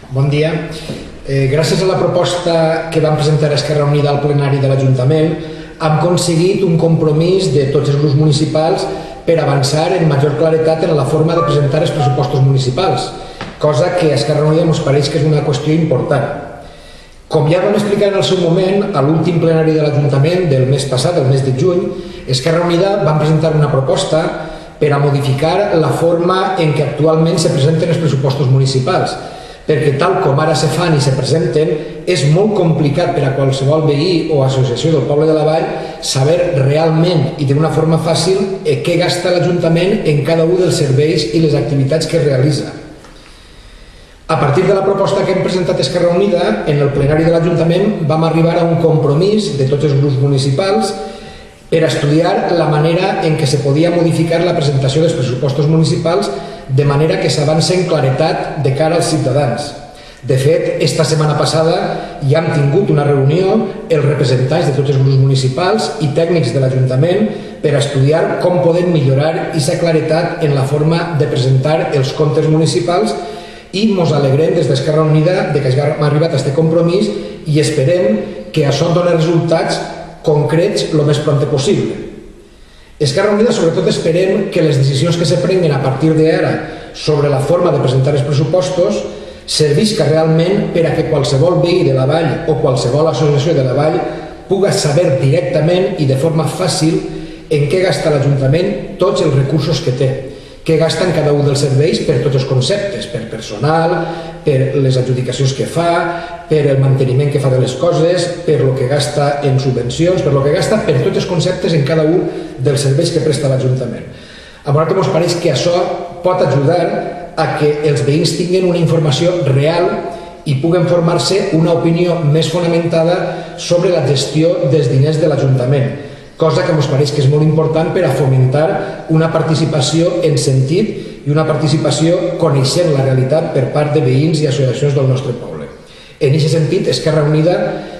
Bon dia. Gràcies a la proposta que vam presentar a Esquerra Unida al plenari de l'Ajuntament, hem aconseguit un compromís de tots els grups municipals per avançar en major claretat en la forma de presentar els pressupostos municipals, cosa que a Esquerra Unida ens pareix que és una qüestió important. Com ja vam explicar en el seu moment, a l'últim plenari de l'Ajuntament del mes passat, el mes de juny, Esquerra Unida vam presentar una proposta per a modificar la forma en què actualment se presenten els pressupostos municipals, perquè tal com ara se fan i se presenten, és molt complicat per a qualsevol veí o associació del poble de la Vall saber realment i d'una forma fàcil què gasta l'Ajuntament en cada un dels serveis i les activitats que realitza. A partir de la proposta que hem presentat a Esquerra Unida, en el plenari de l'Ajuntament vam arribar a un compromís de tots els grups municipals per estudiar la manera en què se podia modificar la presentació dels pressupostos municipals de manera que s'avanci en claretat de cara als ciutadans. De fet, esta setmana passada ja hem tingut una reunió els representants de tots els grups municipals i tècnics de l'Ajuntament per estudiar com podem millorar aquesta claretat en la forma de presentar els comptes municipals i ens alegrem des d'Esquerra Unida que hem arribat a aquest compromís i esperem que això doni resultats concrets el més pront possible. Esquerra Unida sobretot esperem que les decisions que se prenguen a partir d'ara sobre la forma de presentar els pressupostos servisca realment per a que qualsevol veí de la Vall o qualsevol associació de la Vall puga saber directament i de forma fàcil en què gasta l'Ajuntament tots els recursos que té, què gasta en cada un dels serveis per tots els conceptes, per personal, per les adjudicacions que fa, per el manteniment que fa de les coses, per el que gasta en subvencions, per el que gasta per tots els conceptes en cada un dels serveis que presta l'Ajuntament. A nosaltres ens pareix que això pot ajudar a que els veïns tinguin una informació real i puguen formar-se una opinió més fonamentada sobre la gestió dels diners de l'Ajuntament, cosa que ens pareix que és molt important per a fomentar una participació en sentit i una participació coneixent la realitat per part de veïns i associacions del nostre poble. En aquest sentit, Esquerra Unida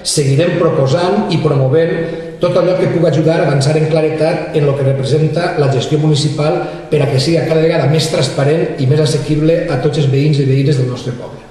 seguirem proposant i promovent tot allò que pugui ajudar a avançar en claretat en el que representa la gestió municipal per a que sigui cada vegada més transparent i més assequible a tots els veïns i veïnes del nostre poble.